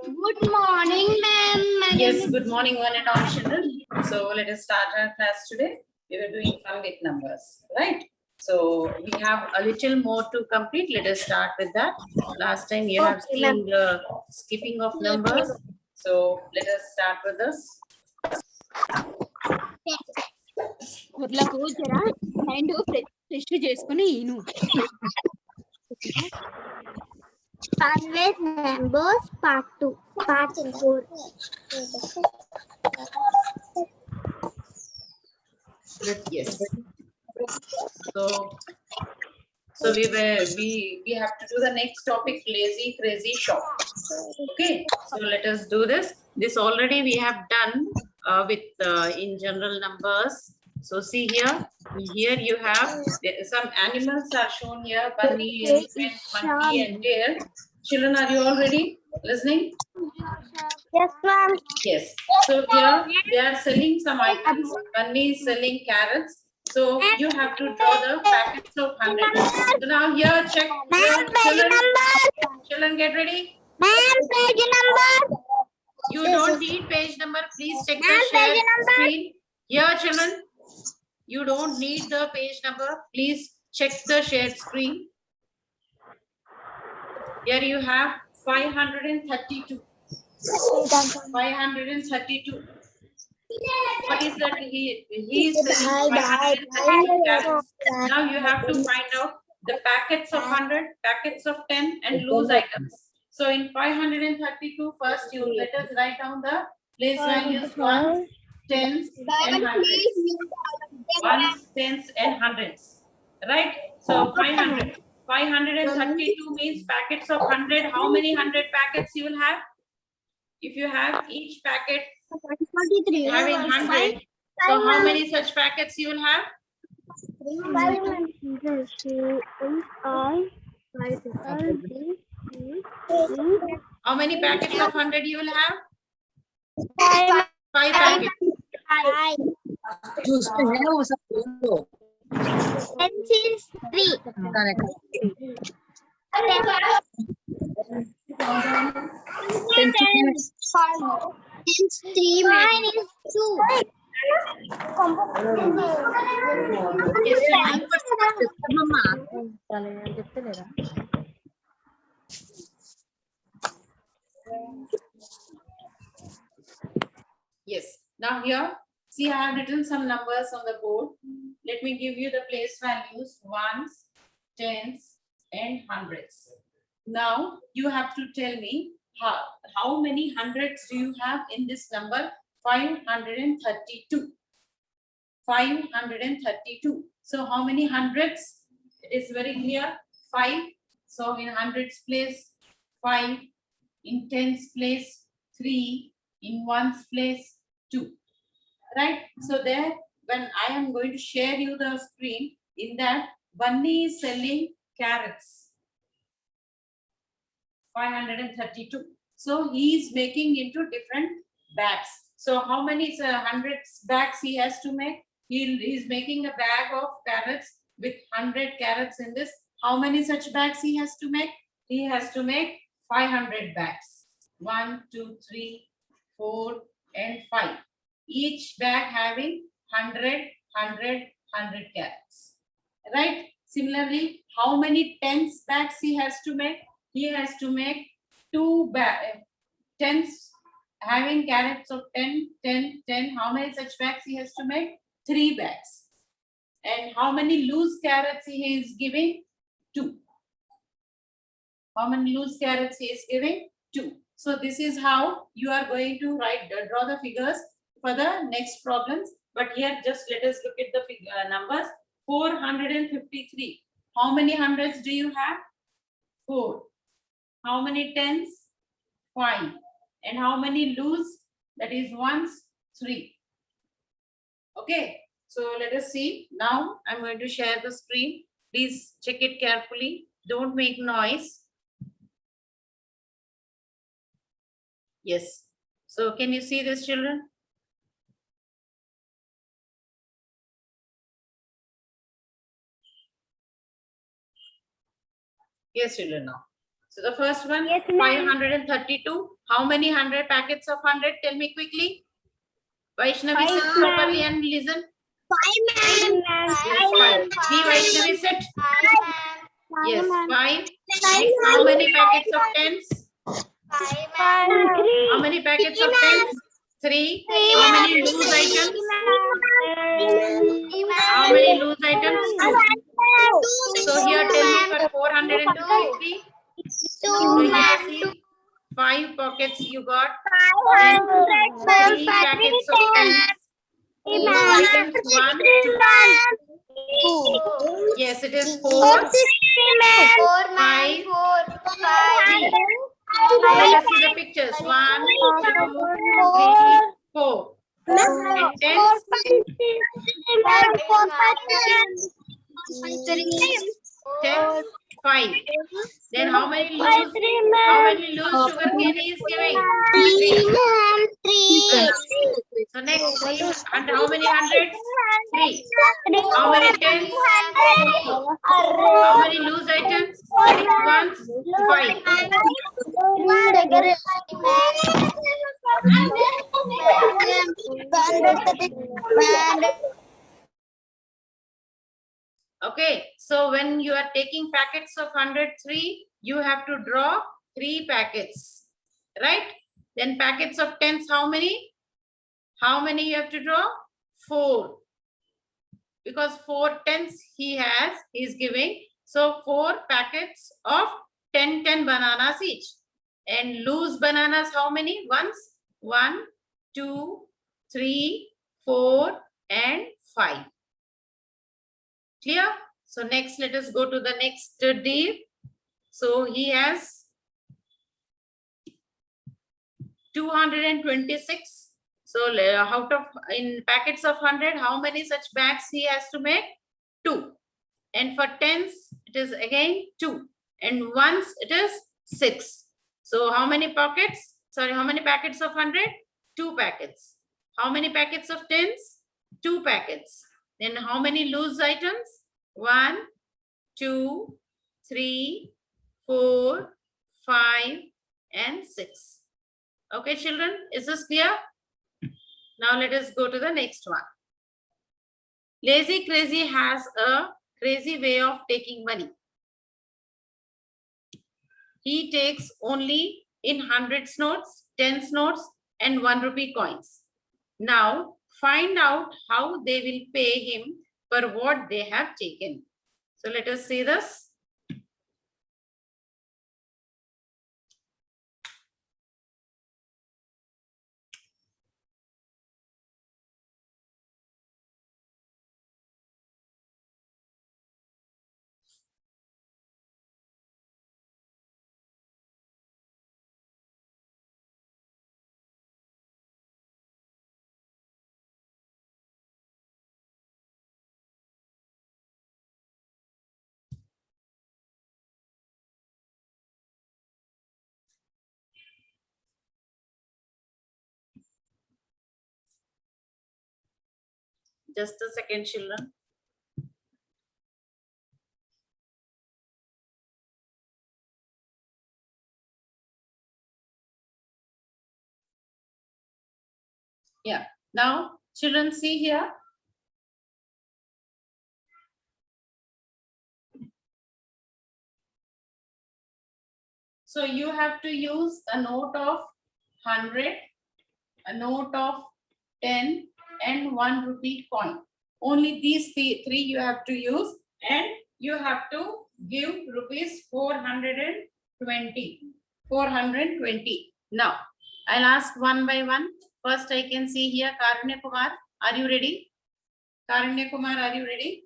Good morning, ma'am. Yes, good morning, one and all children. So let us start our class today. We were doing fun with numbers, right? So we have a little more to complete. Let us start with that. Last time you have Okay, ma'am. seen the skipping of numbers. So let us start with this. ఊర్లకు జరా mind fresh చేసుకుని ఈను Fun with numbers part 2 part 4 Yes. So we have to do the next topic, lazy crazy shop. Okay, so let us do this. This already we have done with in general numbers. So see here you have some animals are shown here: bunny, elephant, monkey, and deer. Children, are you all ready? Listening? Yes, ma'am. Yes. So here they are selling some items. Bunny is selling carrots. So you have to draw the packets of 100. So now here check. Here, children, get ready. Ma'am, page number. You don't need page number. Please check the share screen. Here, children, you don't need the page number. Please check the shared screen. Here you have 532. 532. What is that? He is selling 532 carrots. Now you have to find out the packets of 100, packets of 10, and loose items. So in 532, first you let us write down the place values: ones, tens, and hundreds. Ones, tens, and hundreds. Right? So 500. 532 means packets of 100. How many 100 packets you will have? If you have each packet having 100, so how many such packets you will have? How many packets of 100 you will have? 5 packets. Pencils 3. Pens 3. Mine is 2. Yes, children. Yes. Now here, see, I have written some numbers on the board. Let me give you the place values: ones, tens, and hundreds. Now you have to tell me how many hundreds do you have in this number 532. 532. So how many hundreds? It is very clear. 5. So in hundreds place 5. In tens place 3. In ones place 2. Right? So there, when I am going to share you the screen, in that Bunny is selling carrots. 532. So he is making into different bags. So how many hundreds bags he has to make? He is making a bag of carrots with 100 carrots in this. How many such bags he has to make? He has to make 500 bags. 1, 2, 3, 4, and 5. Each bag having 100, 100, 100 carrots. Right? Similarly, how many tens bags he has to make? He has to make 2 tens having carrots of 10, 10, 10. How many such bags he has to make? 3 bags. And how many loose carrots he is giving? 2. How many loose carrots he is giving? 2. So this is how you are going to draw the figures for the next problems. But here just let us look at the numbers. 453. How many hundreds do you have? 4. How many tens? 5. And how many loose? That is ones? 3. Okay. So let us see. Now I'm going to share the screen. Please check it carefully. Don't make noise. Yes. So can you see this, children? Yes, children, now. So the first one, Yes, ma'am. 532. How many 100 packets of 100? Tell me quickly. Vaishnavi, Five, sit ma'am. properly and listen. 5, ma'am. Yes, 5. Be Vaishnavi, sit. Yes, 5. Next, how many packets of 10s? How many packets of 10s? 3. How many loose items? How many loose items? 2. So here tell me for 453. So here see 5 pockets you got. 3 packets of 10s. Loose items 1, 2. Yes, it is 4, 5, 3. Let us see the pictures. 1, 2, 3, 4. And 10s? 10s? 5. Then how many loose sugar cane he is giving? 3. So next 3 and how many hundreds? 3. How many tens? 2. How many loose items? 6 ones? 5. Okay, so when you are taking packets of 103, you have to draw 3 packets, right? Then packets of tens, how many? How many you have to draw? 4. Because 4 tens he is giving. So 4 packets of 10 bananas each. And loose bananas, how many? Ones? 1, 2, 3, 4, and 5. Clear? So next, let us go to the next deal. So he has 226. So out of in packets of 100, how many such bags he has to make? 2. And for tens, it is again 2. And ones, it is 6. So how many pockets? Sorry, how many packets of 100? 2 packets. How many packets of tens? 2 packets. Then how many loose items? 1, 2, 3, 4, 5, and 6. Okay, children, is this clear? Now let us go to the next one. Lazy Crazy has a crazy way of taking money. He takes only in 100s notes, 10s notes, and 1 rupee coins. Now find out how they will pay him for what they have taken. So let us see this. Just a second, children. Yeah. Now, children, see here. So you have to use a note of 100, a note of 10, and 1 rupee coin. Only these three you have to use, and you have to give rupees 420. 420. Now, I'll ask one by one. First, I can see here Karunya Kumar. Are you ready? Karunya Kumar, are you ready?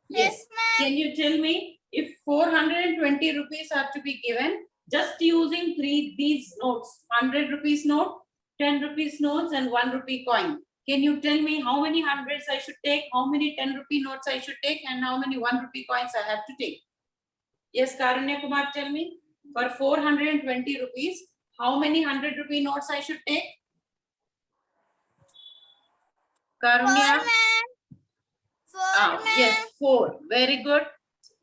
Yes. Can you tell me if 420 rupees are to be given just using these notes, 100 rupees note, 10 rupees notes, and 1 rupee coin? Can you tell me how many hundreds I should take, how many 10 rupee notes I should take, and how many 1 rupee coins I have to take? Yes, Karunya Kumar, tell me. For 420 rupees, how many 100 rupee notes I should take? Karunya? Yes, 4. Very good.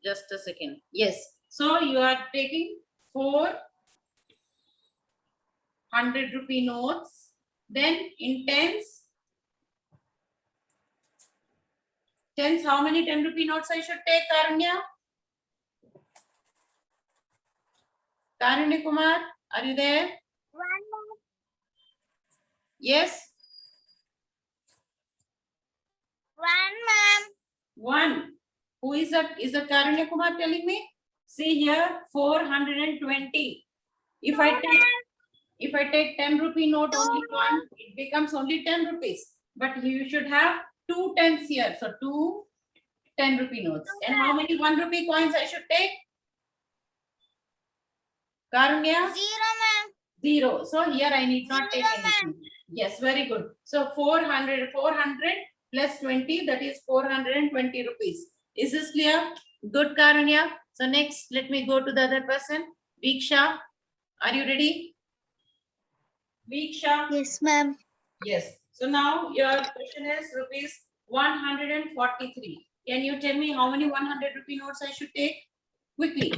Just a second. Yes. So you are taking 400 rupee notes. Then in tens, how many 10 rupee notes I should take, Karanya? Karanya Kumar, are you there? Yes? One. Who is that? Is that Karanya Kumar telling me? See here, 420. If I take 10 rupee note only one, it becomes only 10 rupees. But you should have 2 tens here. So 2 10 rupee notes. And how many 1 rupee coins I should take? Karunya? 0. So here I need not take anything. Yes, very good. So 400 plus 20, that is 420 rupees. Is this clear? Good, Karunya. So next, let me go to the other person. Viksha, are you ready? Viksha? Yes, ma'am. Yes. So now your question is rupees 143. Can you tell me how many 100 rupee notes I should take? Quickly.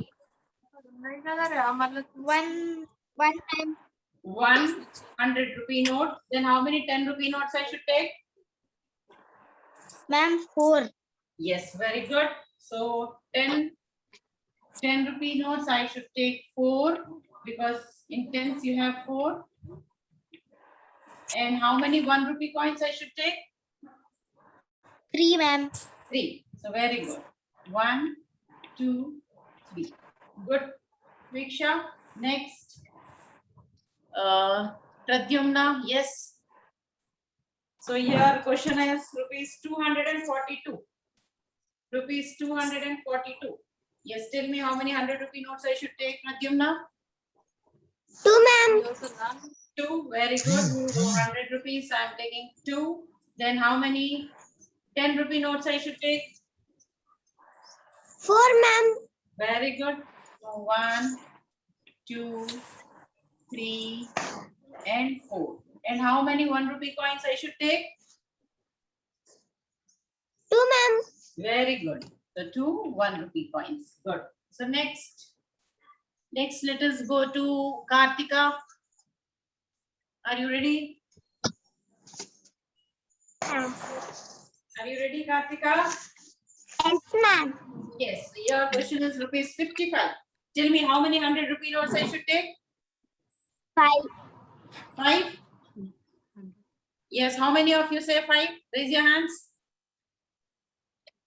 One time. 100 rupee note. Then how many 10 rupee notes I should take? Ma'am, 4. Yes, very good. So 10 rupee notes I should take 4 because in tens you have 4. And how many 1 rupee coins I should take? 3, ma'am. 3. So very good. 1, 2, 3. Good. Viksha. Next. Pradyumna. Yes. So your question is rupees 242. Rupees 242. Yes, tell me how many 100 rupee notes I should take, Pradyumna? 2, ma'am. 2. Very good. So 100 rupees, I am taking 2. Then how many 10 rupee notes I should take? 4, ma'am. Very good. So 1, 2, 3, and 4. And how many 1 rupee coins I should take? 2, ma'am. Very good. So 2 1 rupee coins. Good. So next let us go to Kartika. Are you ready? Are you ready, Kartika? Yes, ma'am. Yes. Your question is rupees 55. Tell me how many 100 rupee notes I should take? 5. 5? Yes. How many of you say 5? Raise your hands.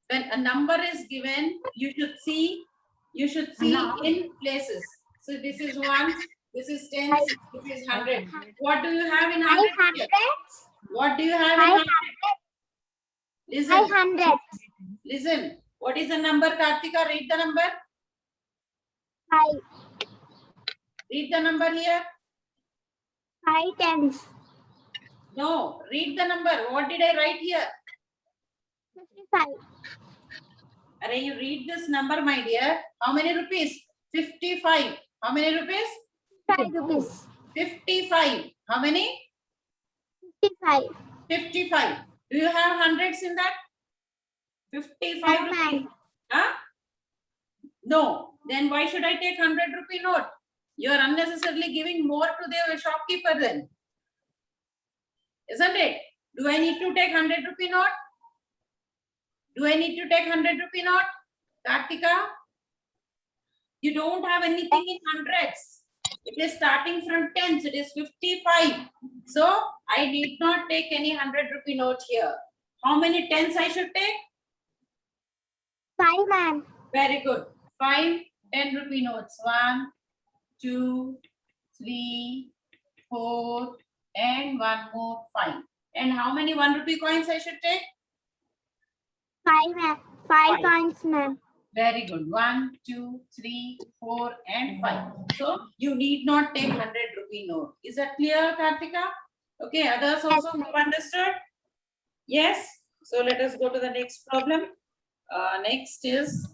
When a number is given, you should see in places. So this is 1, this is 10, this is 100. What do you have in 100? 500. What do you have in 100? Listen. 500. Listen. What is the number, Kartika? Read the number. 5. Read the number here. 5 tens. No. Read the number. What did I write here? 55. Array, you read this number, my dear. How many rupees? 55. How many rupees? 5 rupees. 55. How many? 55. 55. Do you have hundreds in that? 55 No, rupees. ma'am. Huh? No. Then why should I take 100 rupee note? You are unnecessarily giving more to the shopkeeper then. Isn't it? Do I need to take 100 rupee note? Do I need to take 100 rupee note? Kartika? You don't have anything in hundreds. It is starting from tens. It is 55. So I need not take any 100 rupee note here. How many tens I should take? 5, ma'am. Very good. 5 10 rupee notes. 1, 2, 3, 4, and one more 5. And how many 1 rupee coins I should take? 5, ma'am. 5 Five. coins, ma'am. Very good. 1, 2, 3, 4, and 5. So you need not take 100 rupee note. Is that clear, Kartika? Okay, others also have understood? Yes. So let us go to the next problem. Next is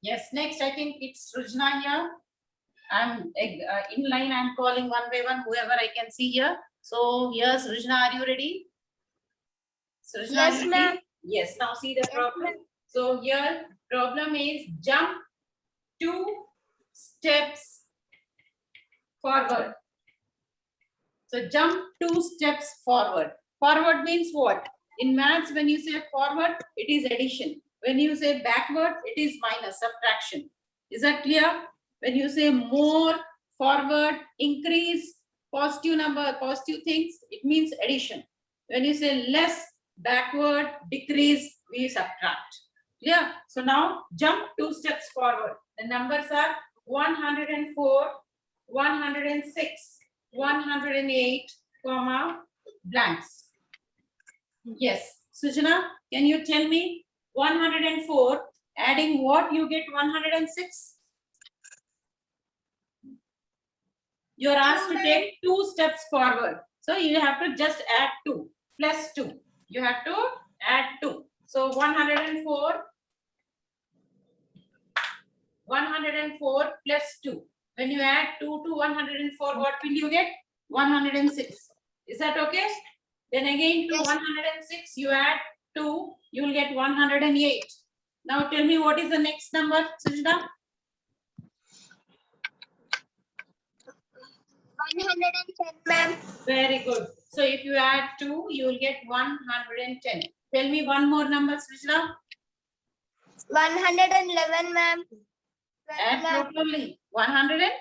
yes. Next, I think it's Rujna here. I'm in line. I'm calling one by one whoever I can see here. So here's Rujna. Are you ready? Srishna, Yes, are you ma'am. ready? Yes, now see the Yes, problem. ma'am. So here problem is jump 2 steps forward. So jump 2 steps forward. Forward means what? In maths, when you say forward, it is addition. When you say backward, it is minus, subtraction. Is that clear? When you say more, forward, increase, positive number, positive things, it means addition. When you say less, backward, decrease, we subtract. Clear? So now jump 2 steps forward. The numbers are 104, 106, 108, comma, blanks. Yes. Sujana, can you tell me 104, adding what you get 106? You are asked to take 2 steps forward. So you have to just add 2 plus 2. You have to add 2. So 104 plus 2. When you add 2 to 104, what will you get? 106. Is that okay? Then again to 106, you add 2, you will get 108. Now tell me what is the next number, Sujita? 110, ma'am. Very good. So if you add 2, you will get 110. Tell me one more number, Sujita. 111, ma'am. Add properly. 100.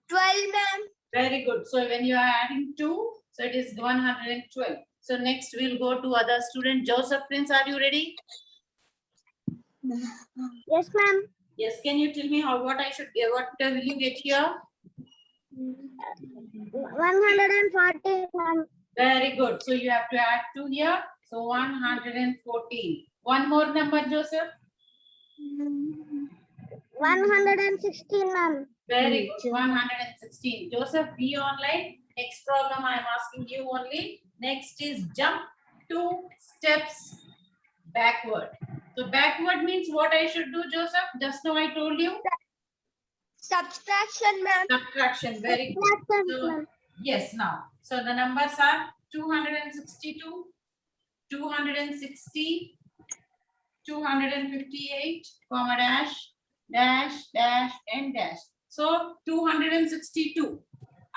12, ma'am. Very good. So when you are adding 2, so it is 112. So next we'll go to other student. Joseph Prince, are you ready? Yes, ma'am. Yes. Can you tell me what I should get? What will you get here? 140, ma'am. Very good. So you have to add 2 here. So 114. One more number, Joseph. 116, ma'am. Very good. 116. Joseph, be online. Next problem I am asking you only. Next is jump 2 steps backward. So backward means what I should do, Joseph? Just now I told you. Subtraction, ma'am. Subtraction. Very good. So, yes, now. So the numbers are 262, 260, 258, comma dash, dash, dash, and dash. So 262.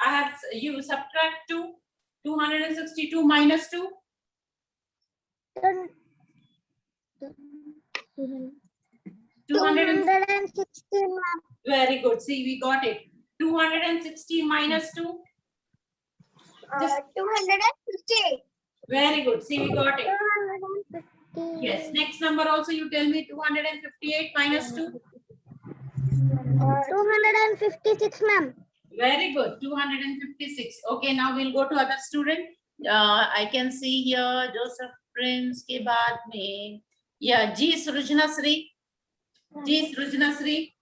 I have you subtract 2. 262 minus 2. 216, ma'am. Very good. See, we got it. 260 minus 2. Just 258. very good. See, we got it. 250. Yes. Next number also you tell me 258 minus 2. 256, ma'am. Very good. 256. Okay, now we'll go to other student. I can see here Joseph Prince के बाद में yeah G Srujana Sri. G Srujana Sri.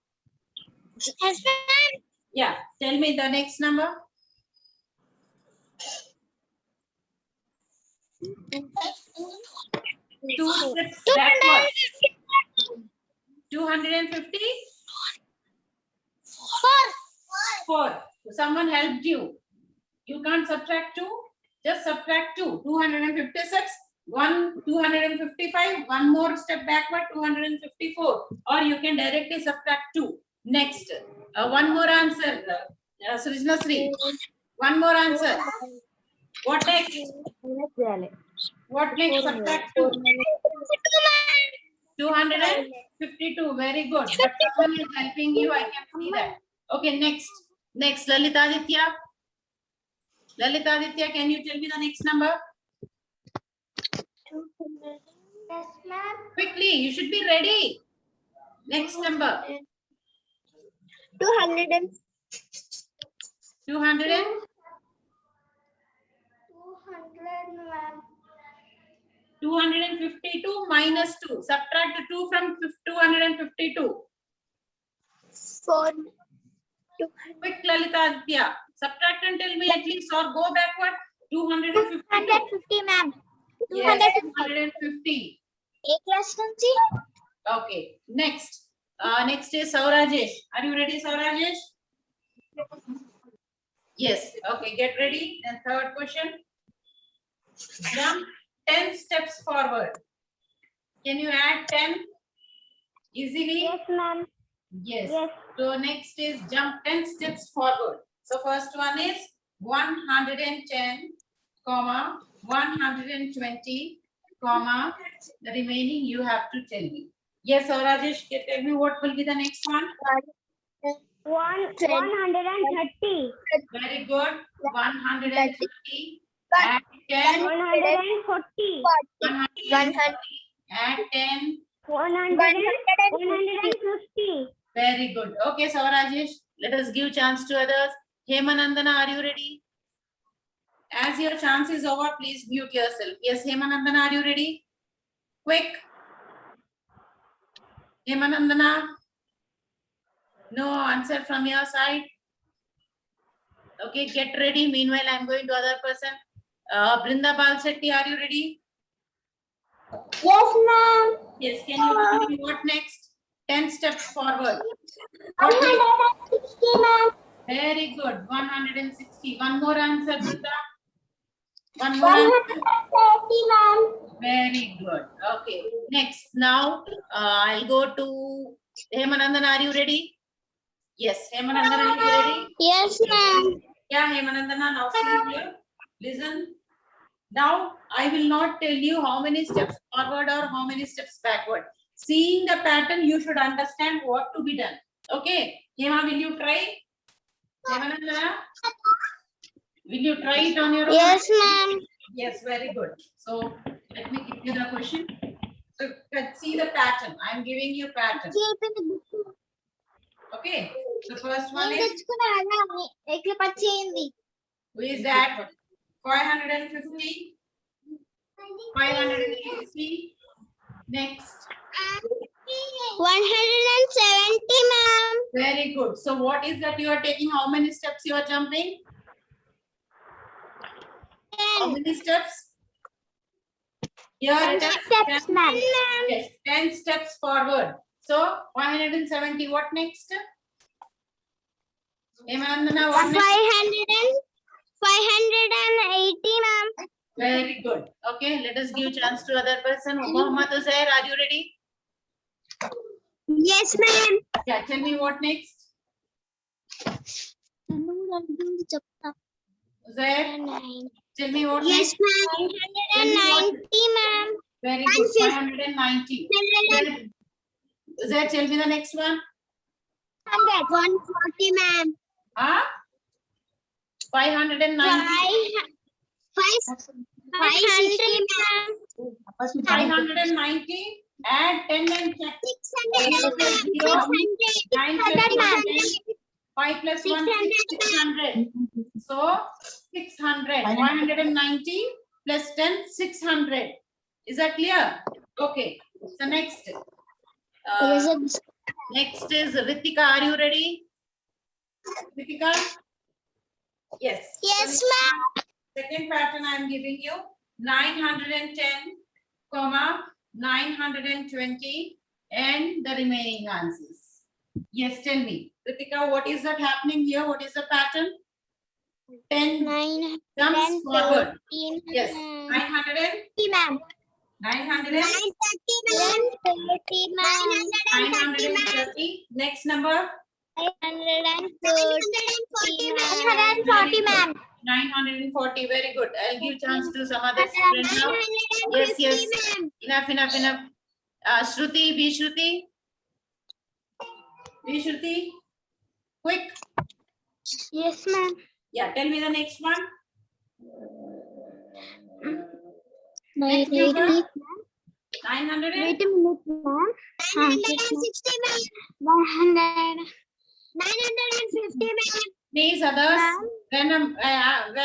Yes, ma'am. Yeah. Tell me the next number. 2 steps backward. 250. 4. Someone helped you. You can't subtract 2. Just subtract 2. 256. 255. One more step backward. 254. Or you can directly subtract 2. Next. One more answer. Srijna Sri. One more answer. What next? What next? Subtract 2. 252. Very good. But someone is helping you. I can see that. Okay, next. Next, Lalita Aditya. Lalita Aditya, can you tell me the next number? Yes, ma'am. Quickly, you should be ready. Next number. 200 and 200 and 200, ma'am. 252 minus 2. Subtract 2 from 252. 4. Quick, Lalita Aditya. Subtract and tell me at least or go backward. 252. 250, ma'am. Yes, 250. A class see? Okay. Next. Next is Saurajesh. Are you ready, Saurajesh? Yes. Okay. Get ready. And third question. Jump 10 steps forward. Can you add 10 easily? Yes, ma'am. Yes. Yes. So next is jump 10 steps forward. So first one is 110, comma 120, comma the remaining you have to tell me. Yes, or Rajesh, can you tell me what will be the next one? 130. Very good. 130. Add 10. 140. 140. Add 10. 150. Very good. Okay, so Rajesh, let us give chance to others. Hemanandana, are you ready? As your chance is over, please mute yourself. Yes, Hemanandana, are you ready? Quick. Hemanandana. No answer from your side. Okay, get ready. Meanwhile, I'm going to other person. Brinda Balshetty, are you ready? Yes, ma'am. Yes, can you tell me what next? 10 steps forward. What next? 160, ma'am. Very good. 160. One more answer, Brinda. One more answer. 130, ma'am. Very good. Okay. Next. Now, I'll go to Hemanandan. Are you ready? Yes. Hemanandan, are you ready? Yes, ma'am. Yeah, Hemanandana. Now see here. Listen. Now, I will not tell you how many steps forward or how many steps backward. Seeing the pattern, you should understand what to be done. Okay. Hema, will you try? Hemanandana, will you try it on your own? Yes, ma'am. Yes, very good. So, let me give you the question. So, let's see the pattern. I am giving you pattern. Okay. The first one is, who is that? 550, 560. Next. 170, ma'am. Very good. So, what is that you are taking? How many steps you are jumping? How many steps? Here it is. Steps, ma'am. Yes, 10 steps forward. So 170. What next? Hemanandana, what next? 580, ma'am. Very good. Okay, let us give chance to other person. Muhammad Uzair, are you ready? Yes, ma'am. Yeah, tell me what next. Uzair, tell me what Yes, next. ma'am. 190, ma'am. Very good. 590. Uzair, tell me the next one. 140, ma'am. Huh? 590. 560, ma'am. 590. Add 10 and check. 600, ma'am. 9 plus 1, 5 plus 1, 600. So 600. 590 plus 10, 600. Is that clear? Okay. So next. Next is Ritika. Are you ready? Ritika? Yes. Yes, ma'am. Second pattern I am giving you. 910, comma 920 and the remaining answers. Yes, tell me. Ritika, what is that happening here? What is the pattern? 10 jumps forward. Yes. 900 and 900 and 930. Next number. 940, ma'am. 940. Very good. I'll give chance to some other students now. Yes. Enough. Shruti, be Shruti. Quick. Yes, ma'am. Yeah, tell me the next one. Wait, Next number. wait, 900 and wait a minute, ma'am. 960, ma'am. 950, ma'am. please others. Ma'am. When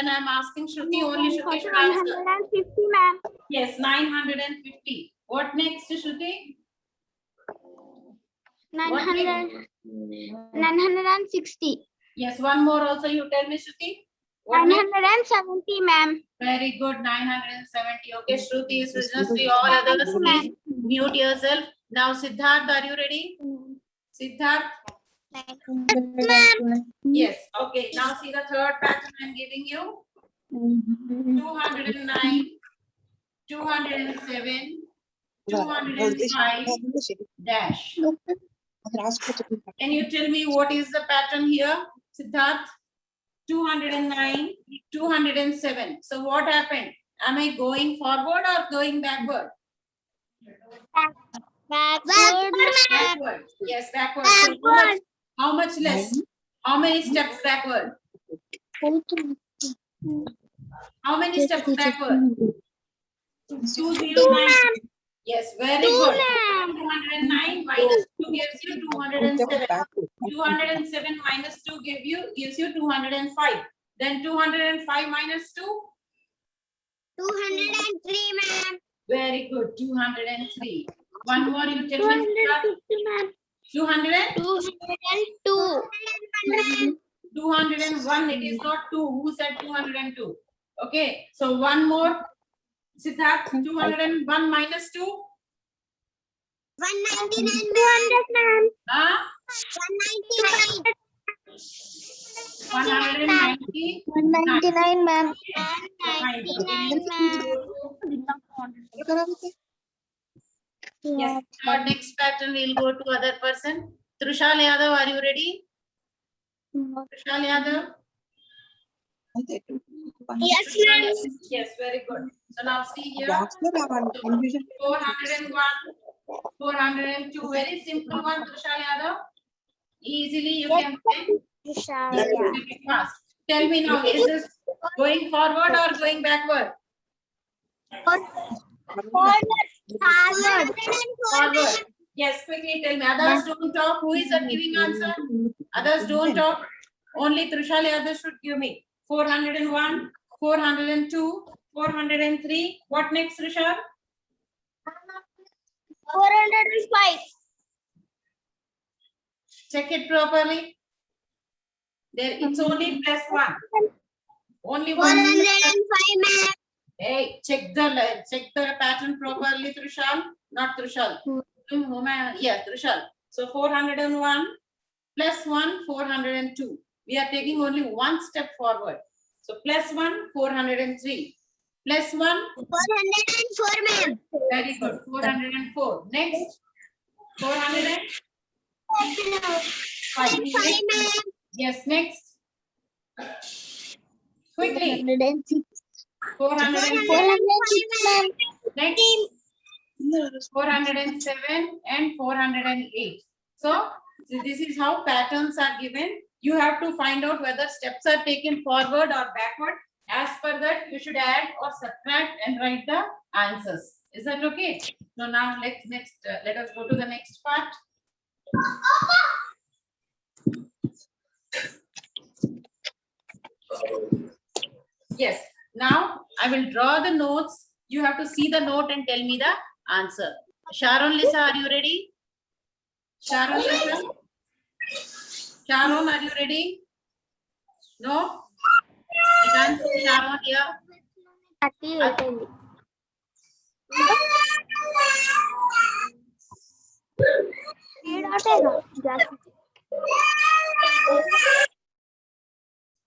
I'm asking Shruti, only Shruti should answer. 950, ma'am. Yes, 950. What next, Shruti? 960. Yes, one more also you tell me, Shruti. What next? 970, ma'am. Very good, 970. Okay, Shruti, Srijashree, all others, please mute yourself. Now, Siddharth, are you ready? Siddharth? Yes. Okay, now see the third pattern I'm giving you. 209, 207, 205 dash. Can you tell me what is the pattern here, Siddharth? 209, 207. So what happened? Am I going forward or going backward? Backward. Yes, backward. So how much less? How many steps backward? How many steps backward? 209. Yes, very good. 209 minus 2 gives you 207. 207 minus 2 gives you 205. Then 205 minus 2? 203, ma'am. Very good. 203. One more you tell me. 200? 202. 201. It is not 2. Who said 202? Okay. So one more. Siddharth, 201 minus 2? 199, 200, ma'am. Huh? 199. 190. 199, ma'am. Yes. Next pattern we'll go to other person. Trishal Yadav, are you ready? Trishal Yadav? Yes, ma'am. Yes, very good. So now see here. 401, 402. Very simple one, Trishal Yadav. Easily you can make. Let's make it fast. Tell me now, is this going forward or going backward? Forward. Yes, quickly tell me. Others don't talk. Who is giving answer? Others don't talk. Only Trishal Yadav should give me. 401, 402, 403. What next, Trishal? 405. Check it properly. There, it's only plus 1. Only 1. 405, ma'am. Hey, check the pattern properly, Trishal. Not Trishal. Yeah, Trishal. So 401 plus 1, 402. We are taking only one step forward. So plus 1, 403. Plus 1. 404, ma'am. Very good. 404. Next. 405. ma'am. Yes, next. Quickly. 406. 406. 406, ma'am. Next. 407 and 408. So this is how patterns are given. You have to find out whether steps are taken forward or backward. As per that, you should add or subtract and write the answers. Is that okay? So now let us go to the next part. Yes. Now I will draw the notes. You have to see the note and tell me the answer. Sharon Lisa, are you ready? Sharon Lisa? Sharon, are you ready? No? I can't see Sharon here.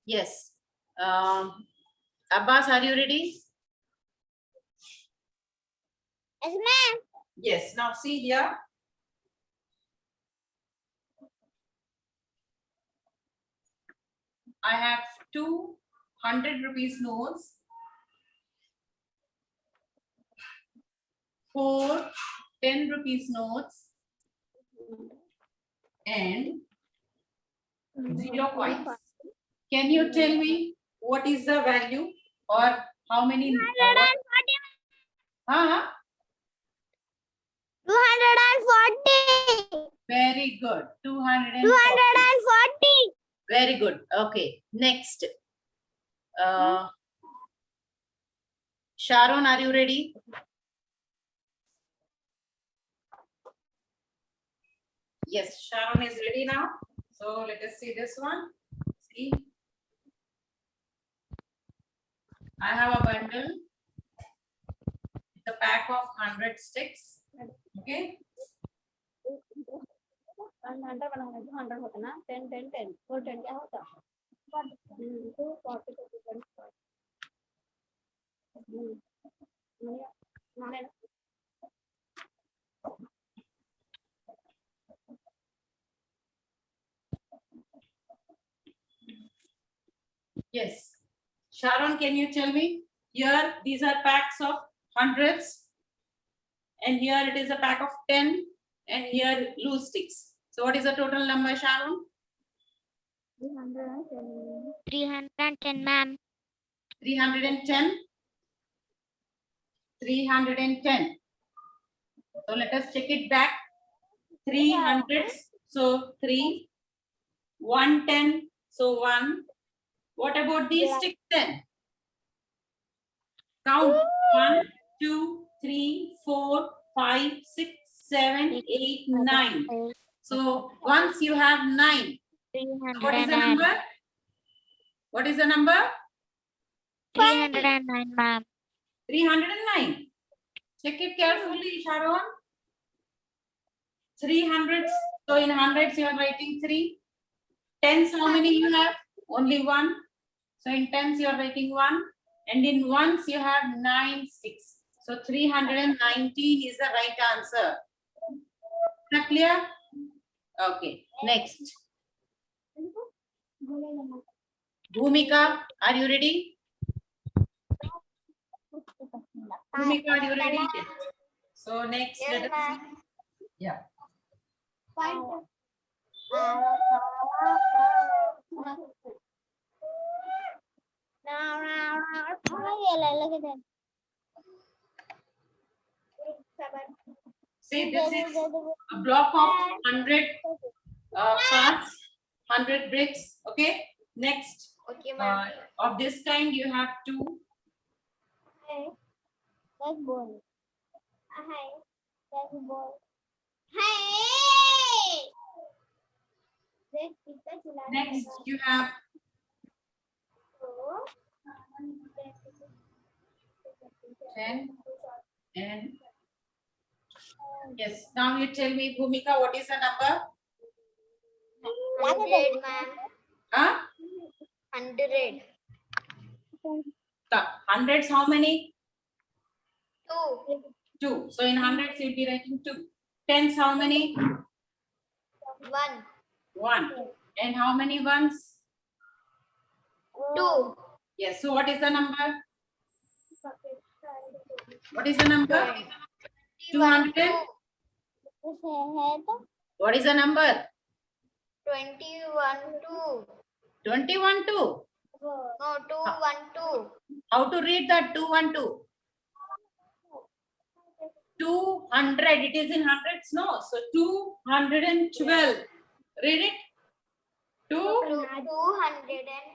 Yes. Abbas, are you ready? Yes, ma'am. Yes. Now see here. I have 200 rupees notes, 4 10 rupees notes, and 0 coins. Can you tell me what is the value or how many? 240. Very good. 240. 240. Very good. Okay. Next. Sharon, are you ready? Yes, Sharon is ready now. So let us see this one. See. I have a bundle. It's a pack of 100 sticks. Okay. 100 होता ना 10 10 10 4 10 क्या होता 2 40 40 20 Yes. Sharon, can you tell me? Here, these are packs of hundreds. And here it is a pack of 10. And here loose sticks. So what is the total number, Sharon? 310, ma'am. 310. 310. So let us check it back. 300. So 3. 110. So 1. What about these sticks then? Count 1, 2, 3, 4, 5, 6, 7, 8, 9. So once you have 9, what is the number? What is the number? 309, ma'am. 309. Check it carefully, Sharon. 300. So in hundreds you are writing 3. Tens, how many you have? Only 1. So in tens you are writing 1. And in ones you have 9 sticks. So 319 is the right answer. Is that clear? Okay. Next. Bhumika, are you ready? Bhumika, are you ready? So next, let us see. Yeah. See, this is a block of 100 parts, 100 bricks. Okay. Next, Okay, of this kind, you have 2. That's ball. Hi. That's ball. Hey! Next, you have 10 and yes. Now you tell me, Bhumika, what is the number? 100, ma'am. Huh? 100. The hundreds, how many? 2. 2. So in hundreds, you'll be writing 2. Tens, how many? 1. 1. And how many ones? 2. Yes. So what is the number? What is the number? 200. What is the number? 21, 2. 21, 2. No, 2, 1, 2. How to read that 212? 200. It is in hundreds, no? So 212. Read it. 212.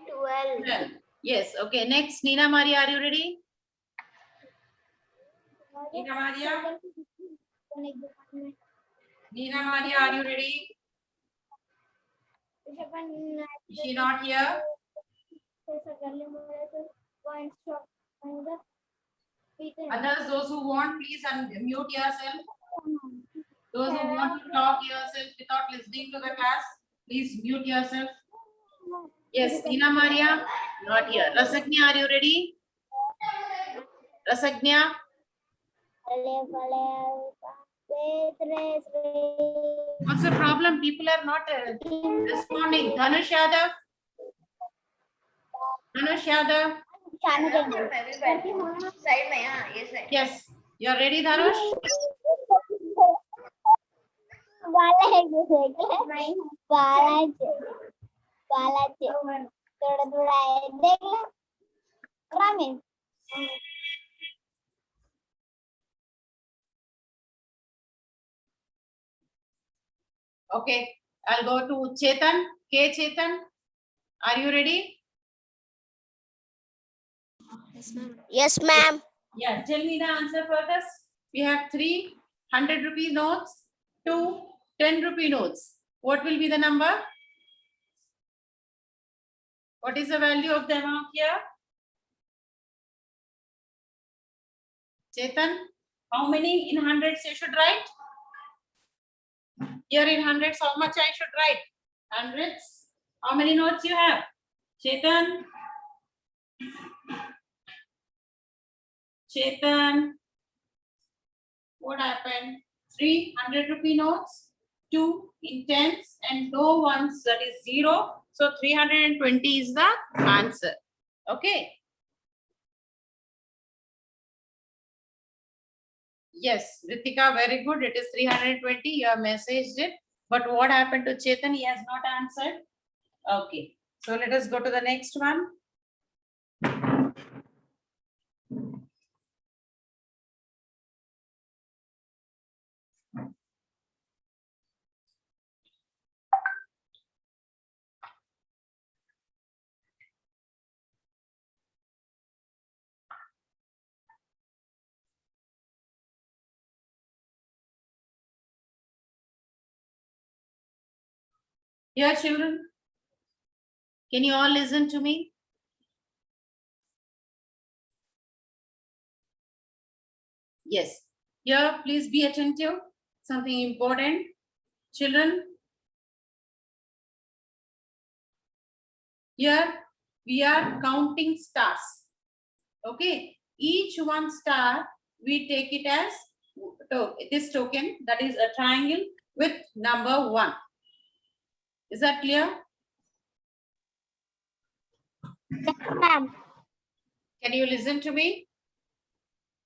212. Yes. Okay. Next, Nina Maria, are you ready? Nina Maria? Nina Maria, are you ready? Is she not here? Others, those who want, please unmute yourself. Those who want to talk yourself without listening to the class, please mute yourself. Yes, Nina Maria, not here. Rasagnya, are you ready? Rasagnya? What's the problem? People are not responding. Dhanush Yadav? Dhanush Yadav? Yes. You're ready, Dhanush? Okay. I'll go to Chetan. K. Chetan, are you ready? Yes, ma'am. Yeah, tell me the answer for this. We have 3 100-rupee notes, 2 10-rupee notes. What will be the number? What is the value of the amount here? Chetan, how many in hundreds you should write? Here in hundreds, how much I should write? Hundreds. How many notes you have? Chetan? Chetan? what happened? 300 rupee notes, 2 in tens and no ones, that is 0. So 320 is the answer. Okay. Yes, Ritika, very good. It is 320. You have messaged it. But what happened to Chetan? He has not answered. Okay. So let us go to the next one. Here, children, can you all listen to me? Yes. Here, please be attentive. Something important. Children, here we are counting stars. Okay. Each one star, we take it as this token, that is a triangle with number 1. Is that clear? Yes, ma'am. Can you listen to me?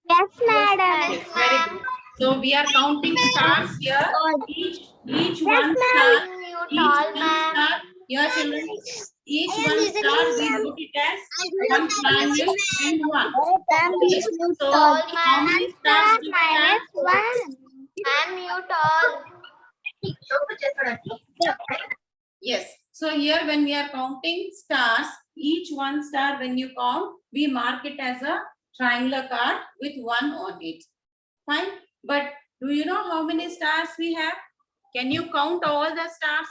Yes, madam. Yes, very good. So we are counting stars here. Each Yes, one star, ma'am. each one star. Here, children. Each one star we put it as one triangle and 1. Okay. So how many stars do we have? Ma'am, you tall. Yes. So here when we are counting stars, each one star when you count, we mark it as a triangular card with 1 on it. Fine. But do you know how many stars we have? Can you count all the stars?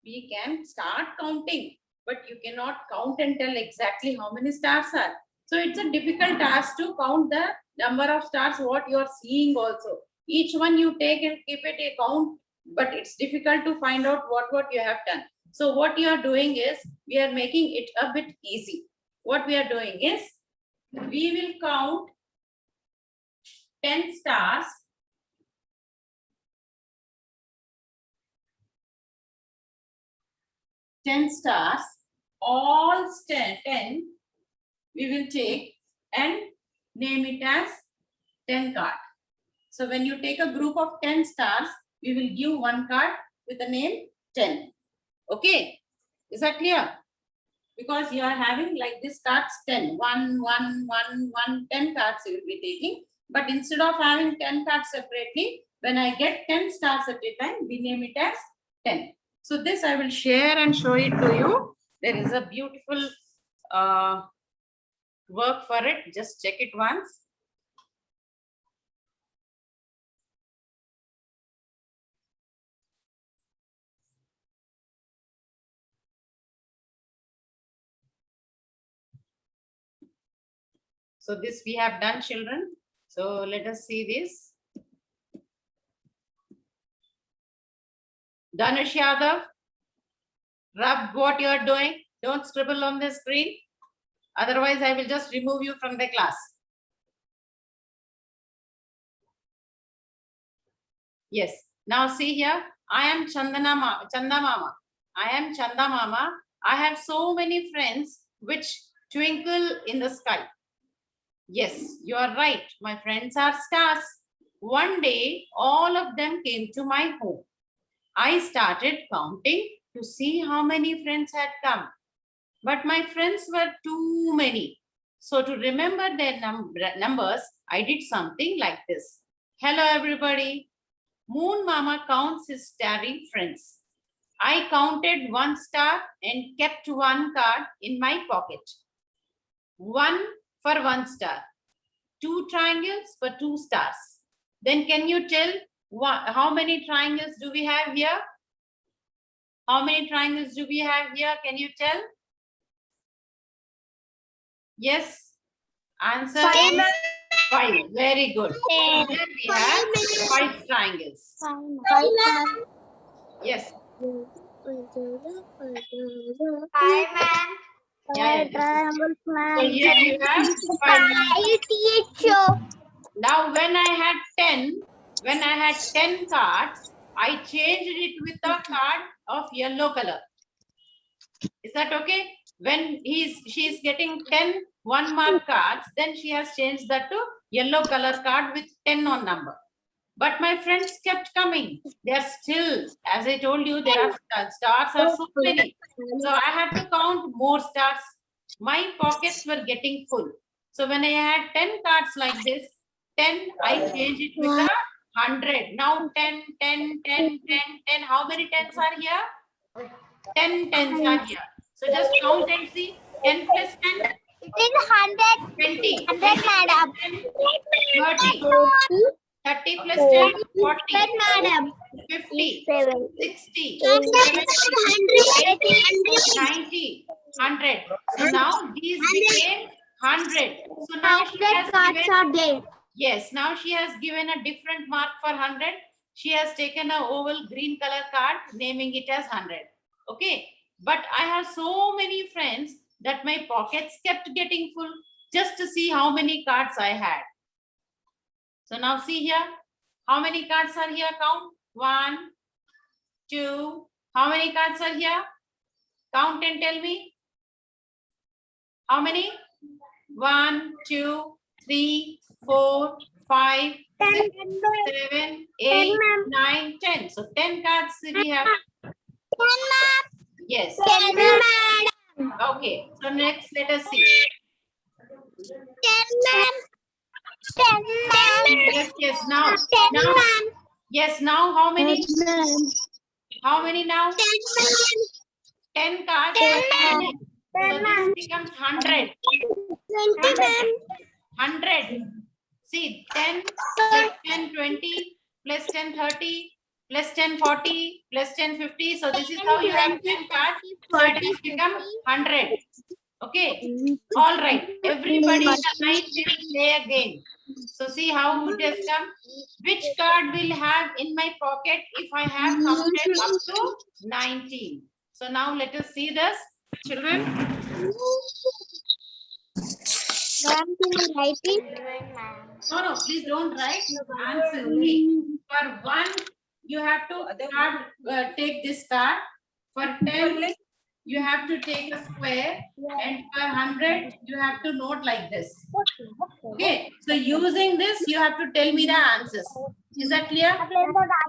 We can start counting, but you cannot count and tell exactly how many stars are. So it's a difficult task to count the number of stars what you are seeing also. Each one you take and keep it a count, but it's difficult to find out what you have done. So what you are doing is, we are making it a bit easy. What we are doing is, we will count 10 stars. All 10 we will take and name it as 10 card. So when you take a group of 10 stars, we will give one card with the name 10. Okay, is that clear? Because you are having like this cards 10, 1, 1, 1, 1, 10 cards you will be taking. But instead of having 10 cards separately, when I get 10 stars at a time, we name it as 10. So this I will share and show it to you. There is a beautiful work for it. Just check it once. So this we have done, children. So let us see this. Dhanush Yadav, rub what you are doing. Don't scribble on the screen. Otherwise, I will just remove you from the class. Yes. Now see here. I am Chanda Mama. I am Chanda Mama. I have so many friends which twinkle in the sky. Yes, you are right. My friends are stars. One day, all of them came to my home. I started counting to see how many friends had come. But my friends were too many. So to remember their numbers, I did something like this. Hello, everybody. Moon Mama counts his starry friends. I counted 1 star and kept 1 card in my pocket. 1 for 1 star. 2 triangles for 2 stars. Then can you tell how many triangles do we have here? How many triangles do we have here? Can you tell? Yes. Answer 5. 5. Very good. So here we have 5 triangles. 5. Yes. Hi, ma'am. Yeah, Triangles, so ma'am. here you have 5. Teacher. Now when I had 10 cards, I changed it with a card of yellow color. Is that okay? When she's getting 10 1-mark cards, then she has changed that to yellow color card with 10 on number. But my friends kept coming. They are still, as I told you, there are stars are so many. So I had to count more stars. My pockets were getting full. So when I had 10 cards like this, 10, I changed it with a 100. Now 10, 10, 10, 10, 10. How many 10s are here? 10 10s are here. So just count and see. 10 plus 10, It is 100. 20. 100, madam. 30. 30 plus 10, 40. Madam. 50, 7. 60, 100. 90, 100. So now these became 100. So now she has cards given, are there. yes, now she has given a different mark for 100. She has taken a oval green color card, naming it as 100. Okay. But I have so many friends that my pockets kept getting full just to see how many cards I had. So now see here, how many cards are here? Count. 1, 2. How many cards are here? Count and tell me. How many? 1, 2, 3, 4, 5, 6, 7, 8, 9, 10. So 10 cards we have. Yes. Okay. So next, let us see. Yes, yes. Now, yes. Now, how many? How many now? 10 cards. So this becomes 100. 100. See, 10 plus 10, 20 plus 10, 30 plus 10, 40 plus 10, 50. So this is how you have 10 cards. So it has become 100. Okay. All right. Everybody tonight we will play again. So see how it has come. Which card will have in my pocket if I have counted up to 19? So now let us see this, children. Ma'am, can you write it? No, please don't write. Answer me. For 1, you have to take this card. For 10, you have to take a square. And for 100, you have to note like this. Okay. So using this, you have to tell me the answers. Is that clear?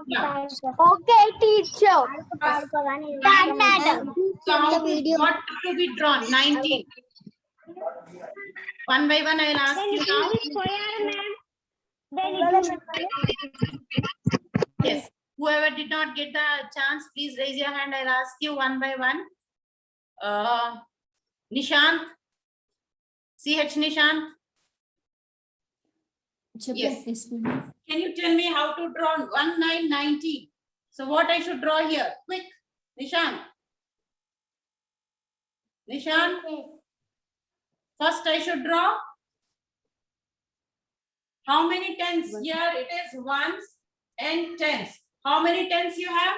Yeah. Okay, teacher. Done, madam. So how what to be drawn? 19. One by one, I will ask you now. Yes. Whoever did not get the chance, please raise your hand. I'll ask you one by one. Nishant. CH Nishant. Yes. Can you tell me how to draw 1990? So what I should draw here? Quick. Nishant. Nishant. First I should draw. How many tens? Here it is ones and tens. How many tens you have?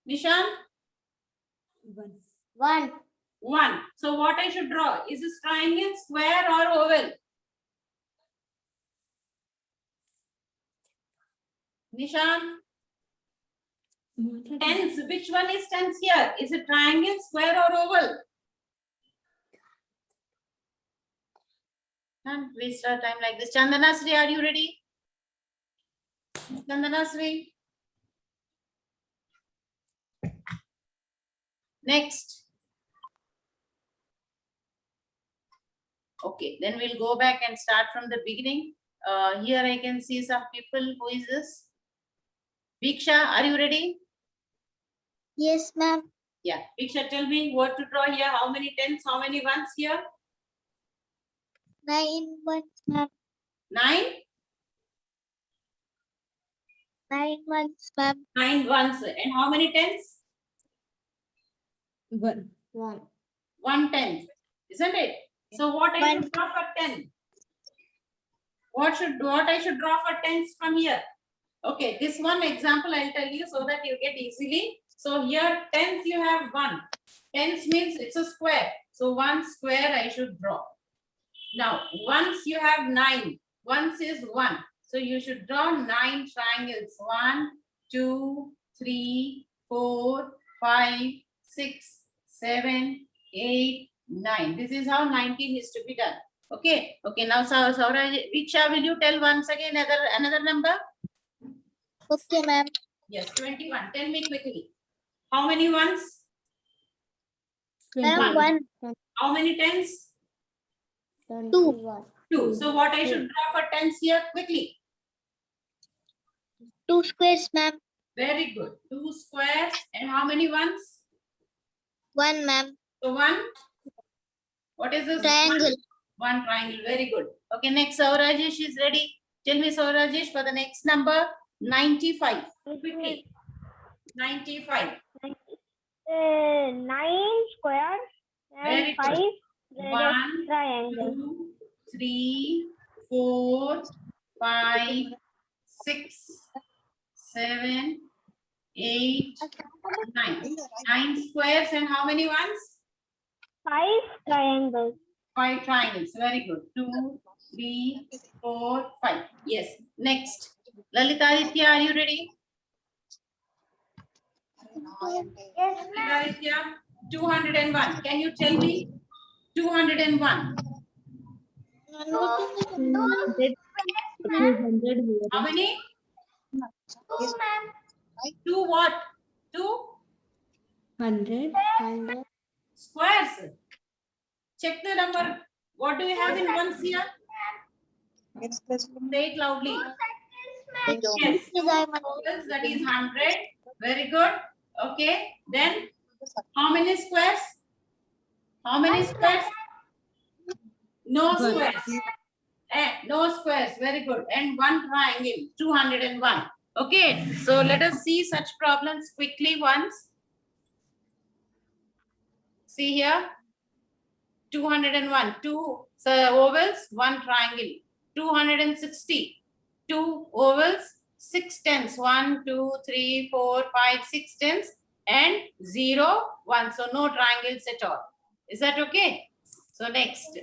Nishant? 1. 1. So what I should draw? Is this triangle, square or oval? Nishant? Tens. Which one is tens here? Is it triangle, square or oval? Can't waste our time like this. Chandana Sri, are you ready? Chandana Sri. Next. Okay, then we'll go back and start from the beginning. Here I can see some people. Who is this? Viksha, are you ready? Yes, ma'am. Yeah. Viksha, tell me what to draw here. How many tens? How many ones here? 9 ones, ma'am. 9? 9 ones, ma'am. 9 ones. And how many tens? 1. 1 10. Isn't it? So what I should draw for 10? What I should draw for tens from here? Okay, this one example I'll tell you so that you get easily. So here tens you have 1. Tens means it's a square. So 1 square I should draw. Now once you have 9. Ones is 1. So you should draw 9 triangles. 1, 2, 3, 4, 5, 6, 7, 8, 9. This is how 19 is to be done. Okay. Okay. Now, Sauraj, Riksha, will you tell once again another number? Okay, ma'am. Yes, 21. Tell me quickly. How many ones? Ma'am, One. 1, How many tens? 2, 2. So what I should draw for tens here? Quickly. 2 squares, ma'am. Very good. 2 squares. And how many ones? 1, ma'am. So 1. What is this? Triangle. One triangle. Very good. Okay, next Saurajesh is ready. Tell me, Saurajesh, for the next number 95. Quickly. 95. 9 squares Very and good. 5 1, triangle. 2, 3, 4, 5, 6, 7, 8, 9. 9 squares and how many ones? 5 triangles. 5 triangles. Very good. 2, 3, 4, 5. Yes. Next. Lalita Aditya, are you ready? Yes, Lalita Aditya, 201. Can you tell me? 201. How many? 2 what? 2 100. squares. Check the number. What do you have in ones here? Say it loudly. Yes, 2 ovals, that is 100. Very good. Okay. Then how many squares? How many squares? No One. squares. No squares. Very good. And one triangle. 201. Okay. So let us see such problems quickly once. See here. 201. 2 ovals, 1 triangle. 260. 2 ovals, 6 tens. 1, 2, 3, 4, 5, 6 tens. And 0, 1. So no triangles at all. Is that okay? So next.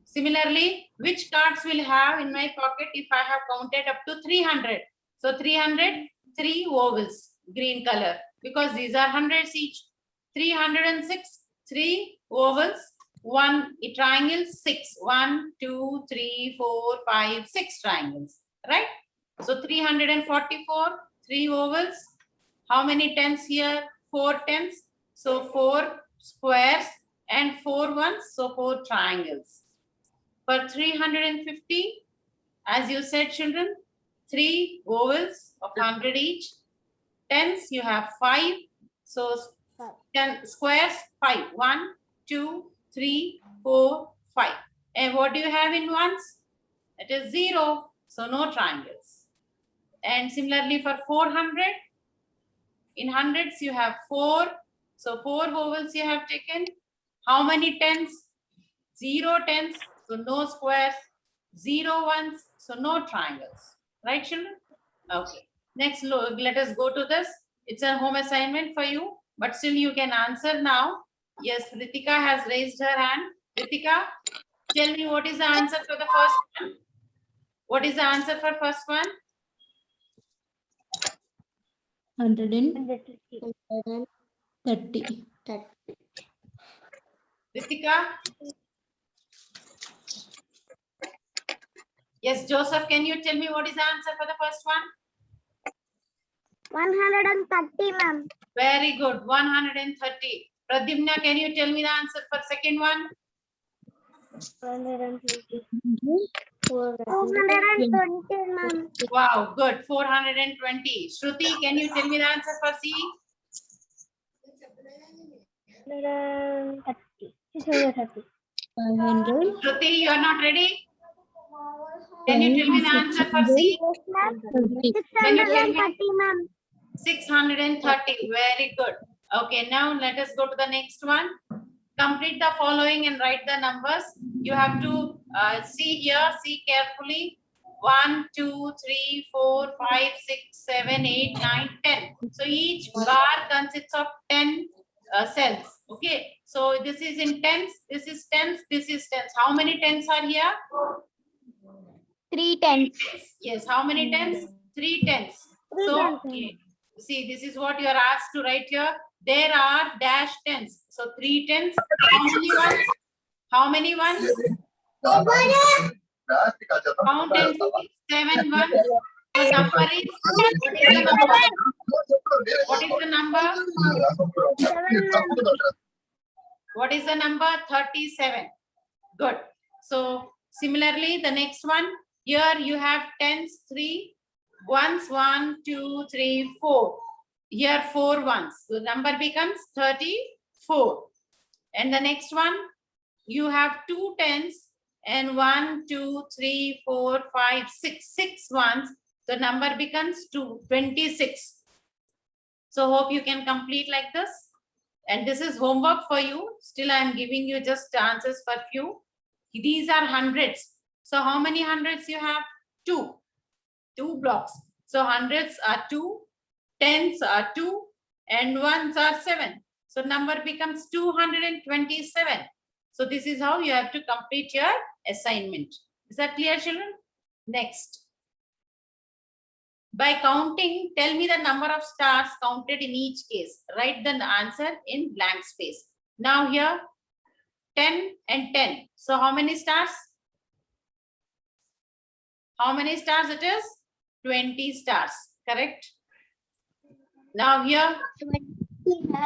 Similarly, which cards will have in my pocket if I have counted up to 300? So 300, 3 ovals, green color, because these are hundreds each. 306, 3 ovals, 1 triangle, 6. 1, 2, 3, 4, 5, 6 triangles, right? So 344, 3 ovals. How many tens here? 4 tens. So 4 squares and 4 ones, so 4 triangles. For 350, as you said, children, 3 ovals of 100 each. Tens, you have 5. So 10 squares, 5. 1, 2, 3, 4, 5. And what do you have in ones? It is 0. So no triangles. And similarly for 400, in hundreds you have 4. So 4 ovals you have taken. How many tens? 0 tens. So no squares, 0 ones, so no triangles. Right, children? Okay. Next, let us go to this. It's a home assignment for you, but still you can answer now. Yes, Ritika has raised her hand. Ritika, tell me what is the answer for the first one? What is the answer for first one? 130. Ritika? Yes, Joseph, can you tell me what is the answer for the first one? 130, ma'am. Very good, 130. Pradyumna, can you tell me the answer for second one? 420, ma'am. Wow, good, 420. Shruti, can you tell me the answer for C? 630. 500. Shruti, you are not ready? Can you tell me the answer for C? Yes, ma'am. 30. Can you tell me? 630, ma'am. 630. Very good. Okay, now let us go to the next one. Complete the following and write the numbers. You have to see here, see carefully. 1, 2, 3, 4, 5, 6, 7, 8, 9, 10. So each bar consists of 10 cells. Okay, so this is in tens, this is tens, this is tens. How many tens are here? 3 tens. Yes, how many tens? 3 tens. Three So, tens. okay. See, this is what you are asked to write here. There are dash tens. So 3 tens. How many ones? How many ones? Count and see. 7 ones. So number is, what is the number? What is the number? 37. Good. So similarly, the next one, here you have tens, 3, ones, 1, 2, 3, 4. Here 4 ones. So number becomes 34. And the next one, you have 2 tens and 1, 2, 3, 4, 5, 6, 6 ones. The number becomes 26. So hope you can complete like this. And this is homework for you. Still, I am giving you just answers for few. These are hundreds. So how many hundreds you have? 2. 2 blocks. So hundreds are 2, tens are 2, and ones are 7. So number becomes 227. So this is how you have to complete your assignment. Is that clear, children? Next. By counting, tell me the number of stars counted in each case. Write the answer in blank space. Now here, 10 and 10. So how many stars? How many stars it is? 20 stars, correct? Now here,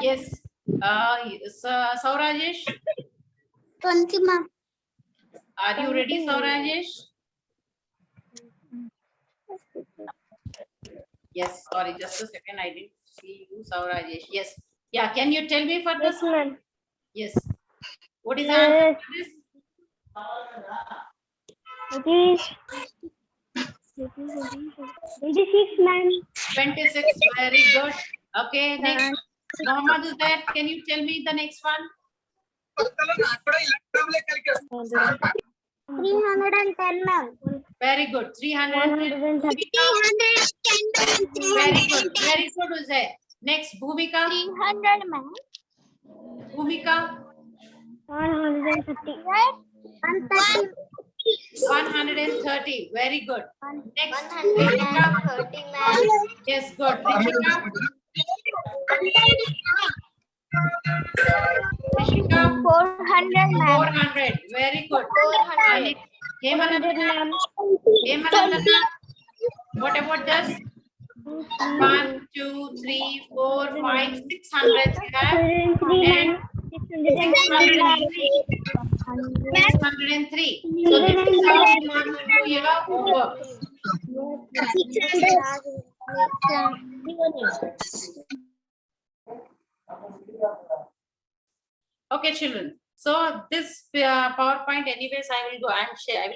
yes, Saurajesh, 20, ma'am. are you ready, Saurajesh? Yes, sorry, just a second, I didn't see you, Saurajesh. Yes, yeah, can you tell me for this? ma'am. Yes. What is the answer for this? It is 26, ma'am. 26, very good. Okay, next. Mohammad Uzair, can you tell me the next one? 310, ma'am. Very good. 310. 310. Very good. Very good, Uzair. Next, Bhumika. 300, ma'am. Bhumika. 130. Right? 130. 130. Very good. Next, 130, ma'am. yes, good. Rishika. Rishika. 400, ma'am. 400. Very good. 400. Hemanandana. Hemanandana. What about this? 1, 2, 3, 4, 5, 600. You have. And 603. 603. So this is how you have to do your homework. Okay, children. So this PowerPoint, anyways, I will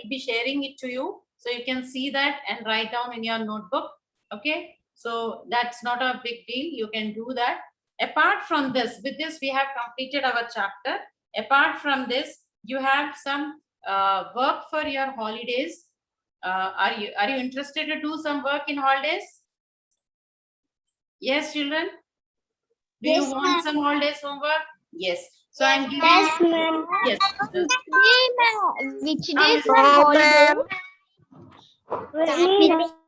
be sharing it to you, so you can see that and write down in your notebook. Okay, so that's not a big deal. You can do that. Apart from this, with this we have completed our chapter. Apart from this, you have some work for your holidays. Are you interested to do some work in holidays? Yes, children. Do Yes, you want some holidays homework? Yes. So I'm giving. Yes, ma'am. Yes. Which days are holiday?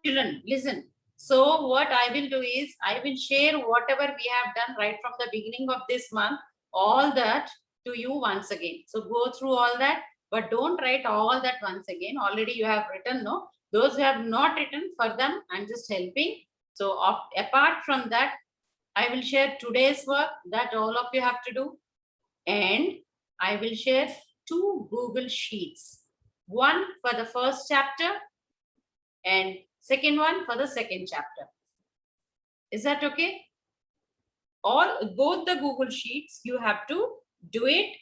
Children, listen. So what I will do is I will share whatever we have done right from the beginning of this month, all that to you once again. So go through all that, but don't write all that once again. Already you have written, no? Those who have not written, for them, I'm just helping. So apart from that, I will share today's work that all of you have to do. And I will share 2 Google Sheets. One for the first chapter and second one for the second chapter. Is that okay? Both the Google Sheets, you have to do it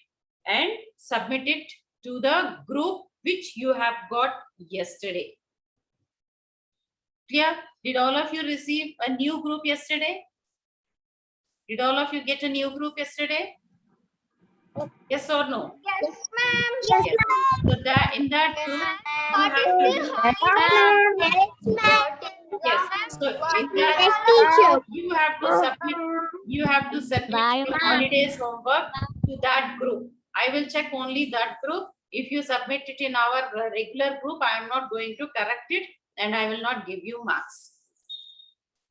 and submit it to the group which you have got yesterday. Clear? Did all of you receive a new group yesterday? Did all of you get a new group yesterday? Yes or no? Yes, ma'am. Yes. So that in that group, you have to Yes, ma'am. yes. So in that you have to submit You have to submit Bye, your ma'am. holidays homework to that group. I will check only that group. If you submit it in our regular group, I am not going to correct it and I will not give you marks.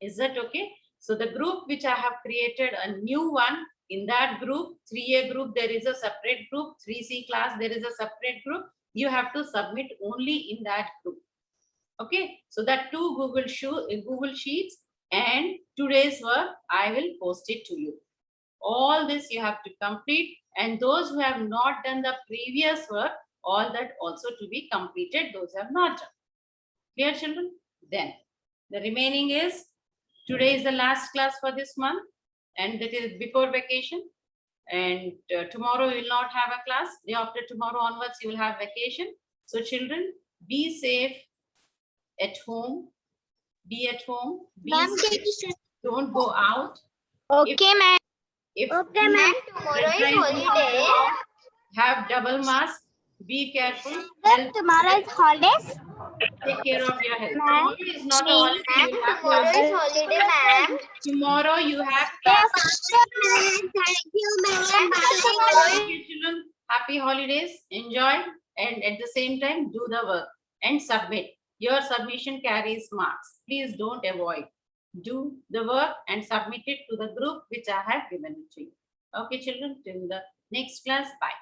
Is that okay? So the group which I have created a new one, in that group, 3A group, there is a separate group, 3C class, there is a separate group. You have to submit only in that group. Okay, so that two Google Sheets and today's work, I will post it to you. All this you have to complete, and those who have not done the previous work, all that also to be completed, those have not done. Clear, children? Then the remaining is, today is the last class for this month, and that is before vacation. And tomorrow you will not have a class. Day after tomorrow onwards, you will have vacation. So children, be safe at home. Be at home. Be safe. Don't go out. Okay, ma'am. If Okay, you ma'am. when trying to go out, have double mask. Be careful. Help. Tomorrow is holidays. Take care of your health. Ma'am, Tomorrow is not a holiday. You have Tomorrow is classes. holiday, ma'am. Tomorrow you have Yes, classes. ma'am. Thank you, ma'am. Okay, children, happy holidays. Enjoy, and at the same time do the work and submit. Your submission carries marks. Please don't avoid. Do the work and submit it to the group which I have given it to you. Okay, children, till the next class. Bye.